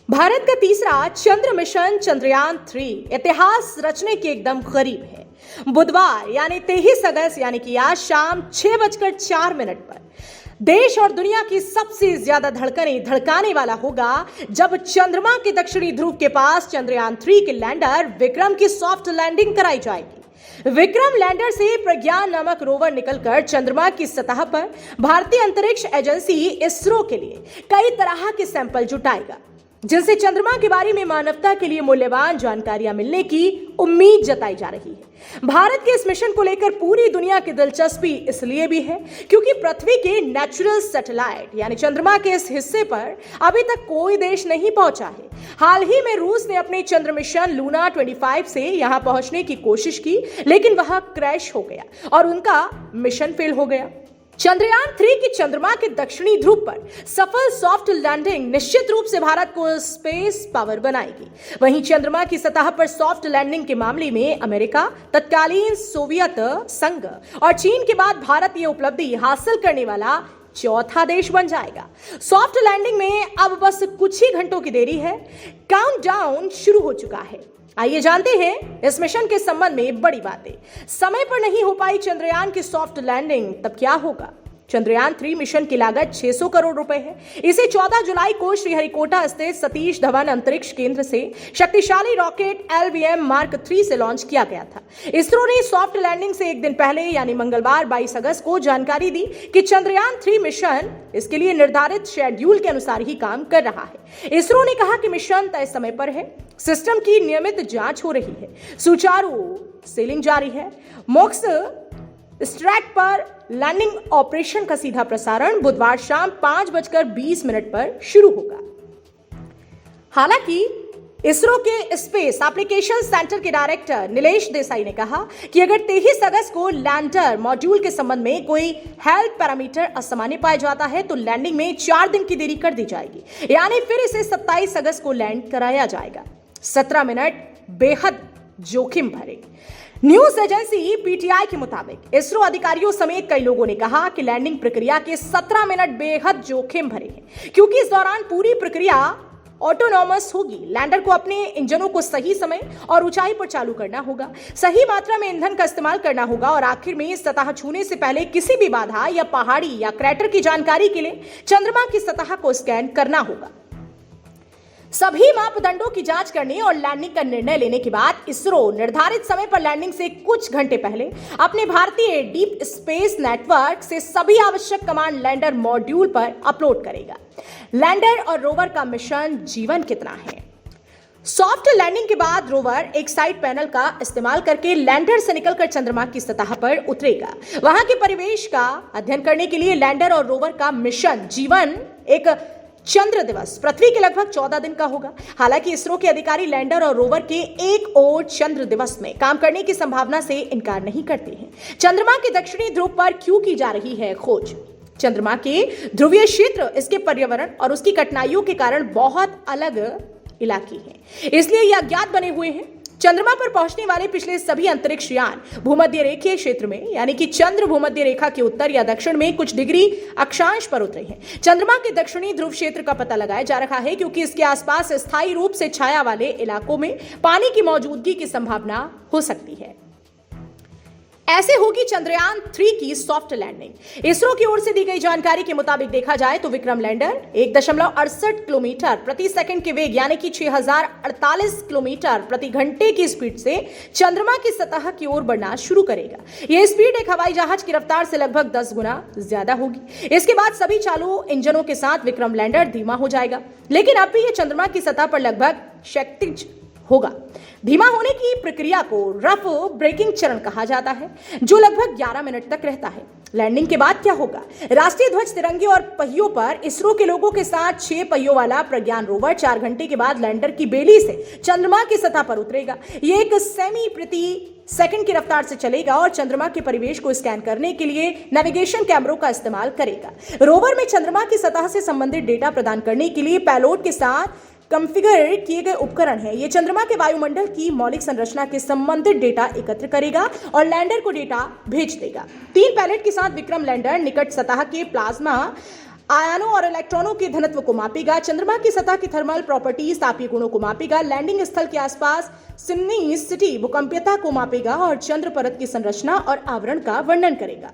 भारत का तीसरा चंद्र मिशन चंद्रयान-3 इतिहास रचने के एकदम करीब है। बुधवार यानी 23 अगस्त यानी कि आज शाम 6:04 पर देश और दुनिया की सबसे ज्यादा धड़कनें धड़काने वाला होगा जब चंद्रमा के दक्षिणी ध्रुव के पास चंद्रयान-3 के लैंडर विक्रम की सॉफ्ट लैंडिंग कराई जाएगी। विक्रम लैंडर से प्रज्ञान नामक रोवर निकलकर चंद्रमा की सतह पर भारतीय अंतरिक्ष एजेंसी इसरो के लिए कई तरह के सैंपल जुटाएगा, जिनसे चंद्रमा के बारे में मानवता के लिए मूल्यवान जानकारियां मिलने की उम्मीद जताई जा रही है। भारत के इस मिशन को लेकर पूरी दुनिया की दिलचस्पी इसलिए भी है क्योंकि पृथ्वी के नेचुरल सैटेलाइट यानी चंद्रमा के इस हिस्से पर अभी तक कोई देश नहीं पहुंचा है। हाल ही में रूस ने अपने चंद्र मिशन लूना 25 से यहां पहुंचने की कोशिश की, लेकिन वह क्रैश हो गया और उनका मिशन फेल हो गया। चंद्रयान-3 की चंद्रमा के दक्षिणी ध्रुव पर सफल सॉफ्ट लैंडिंग निश्चित रूप से भारत को स्पेस पावर बनाएगी। वहीं चंद्रमा की सतह पर सॉफ्ट लैंडिंग के मामले में अमेरिका, तत्कालीन सोवियत संघ और चीन के बाद भारत ये उपलब्धि हासिल करने वाला चौथा देश बन जाएगा। सॉफ्ट लैंडिंग में अब बस कुछ ही घंटों की देरी है। काउंटडाउन शुरू हो चुका है। आइए जानते हैं इस मिशन के संबंध में बड़ी बातें। समय पर नहीं हो पाई चंद्रयान की सॉफ्ट लैंडिंग, तब क्या होगा? चंद्रयान-3 मिशन की लागत 600 करोड़ रुपए है। इसे 14 जुलाई को श्रीहरिकोटा स्थित सतीश धवन अंतरिक्ष केंद्र से शक्तिशाली रॉकेट LVM Mark 3 से लॉन्च किया गया था। इसरो ने सॉफ्ट लैंडिंग से एक दिन पहले यानी मंगलवार 22 अगस्त को जानकारी दी कि चंद्रयान-3 मिशन इसके लिए निर्धारित शेड्यूल के अनुसार ही काम कर रहा है। इसरो ने कहा कि मिशन तय समय पर है, सिस्टम की नियमित जांच हो रही है, सुचारू सेलिंग जारी है। मोक्स स्ट्रैट पर लैंडिंग ऑपरेशन का सीधा प्रसारण बुधवार शाम 5:20 पर शुरू होगा। हालांकि इसरो के स्पेस एप्लीकेशन सेंटर के डायरेक्टर नीलेश देसाई ने कहा कि अगर 23 अगस्त को लैंडर मॉड्यूल के संबंध में कोई हेल्थ पैरामीटर असामान्य पाया जाता है तो लैंडिंग में 4 दिन की देरी कर दी जाएगी, यानी फिर इसे 27 अगस्त को लैंड कराया जाएगा। 17 मिनट बेहद जोखिम भरे। न्यूज एजेंसी पीटीआई के मुताबिक इसरो अधिकारियों समेत कई लोगों ने कहा कि लैंडिंग प्रक्रिया के 17 मिनट बेहद जोखिम भरे हैं, क्योंकि इस दौरान पूरी प्रक्रिया ऑटोनॉमस होगी। लैंडर को अपने इंजनों को सही समय और ऊंचाई पर चालू करना होगा, सही मात्रा में ईंधन का इस्तेमाल करना होगा और आखिर में सतह छूने से पहले किसी भी बाधा या पहाड़ी या क्रैटर की जानकारी के लिए चंद्रमा की सतह को स्कैन करना होगा। सभी मापदंडों की जांच करने और लैंडिंग का निर्णय लेने के बाद इसरो निर्धारित समय पर लैंडिंग से कुछ घंटे पहले अपने भारतीय डीप स्पेस नेटवर्क से सभी आवश्यक कमांड लैंडर मॉड्यूल पर अपलोड करेगा। लैंडर और रोवर का मिशन जीवन कितना है? सॉफ्ट लैंडिंग के बाद रोवर एक साइड पैनल का इस्तेमाल करके लैंडर से निकलकर चंद्रमा की सतह पर उतरेगा। वहां के परिवेश का अध्ययन करने के लिए लैंडर और रोवर का मिशन जीवन एक चंद्र दिवस पृथ्वी के लगभग 14 दिन का होगा। हालांकि इसरो के अधिकारी लैंडर और रोवर के एक और चंद्र दिवस में काम करने की संभावना से इनकार नहीं करते हैं। चंद्रमा के दक्षिणी ध्रुव पर क्यों की जा रही है खोज? चंद्रमा के ध्रुवीय क्षेत्र, इसके पर्यावरण और उसकी कठिनाइयों के कारण बहुत अलग इलाके हैं, इसलिए ये अज्ञात बने हुए हैं। चंद्रमा पर पहुंचने वाले पिछले सभी अंतरिक्ष यान भूमध्य रेखीय क्षेत्र में यानी कि चंद्र भूमध्य रेखा के उत्तर या दक्षिण में कुछ डिग्री अक्षांश पर उतरे हैं। चंद्रमा के दक्षिणी ध्रुव क्षेत्र का पता लगाया जा रहा है क्योंकि इसके आसपास स्थायी रूप से छाया वाले इलाकों में पानी की मौजूदगी की संभावना हो सकती है। ऐसे होगी चंद्रयान-3 की सॉफ्ट लैंडिंग। इसरो की ओर से दी गई जानकारी के मुताबिक देखा जाए तो विक्रम लैंडर 1.68 किलोमीटर प्रति सेकंड के वेग यानी कि 6048 किलोमीटर प्रति घंटे की स्पीड से चंद्रमा की सतह की ओर बढ़ना शुरू करेगा। यह स्पीड एक हवाई जहाज की रफ्तार से लगभग 10 गुना ज्यादा होगी। इसके बाद सभी चालू इंजनों के साथ विक्रम लैंडर धीमा हो जाएगा, लेकिन अब भी यह चंद्रमा की सतह पर लगभग क्षैतिज होगा। धीमा होने की प्रक्रिया को रफ ब्रेकिंग चरण कहा जाता है, जो लगभग 11 मिनट तक रहता है। लैंडिंग के बाद क्या होगा? राष्ट्रीय ध्वज तिरंगे और पहियों पर इसरो के लोगों के साथ 6 पहियों वाला प्रज्ञान रोवर 4 घंटे के बाद लैंडर की बेली से चंद्रमा की सतह पर उतरेगा। ये एक सेमी प्रति सेकंड की रफ्तार से चलेगा और चंद्रमा के परिवेश को स्कैन करने के लिए नेविगेशन कैमरों का इस्तेमाल करेगा। रोवर में चंद्रमा की सतह से संबंधित डेटा प्रदान करने के लिए पेलोड के साथ कॉन्फ़िगर किए गए उपकरण है। ये चंद्रमा के वायुमंडल की मौलिक संरचना के संबंधित डेटा एकत्र करेगा और लैंडर को डेटा भेज देगा। 3 पैलेट के साथ विक्रम लैंडर निकट सतह के प्लाज्मा आयनों और इलेक्ट्रॉनों के घनत्व को मापेगा, चंद्रमा की सतह की थर्मल प्रॉपर्टीज तापीय गुणों को मापेगा, लैंडिंग स्थल के आसपास सिटी भूकंपीयता को मापेगा और चंद्र परत की संरचना और आवरण का वर्णन करेगा।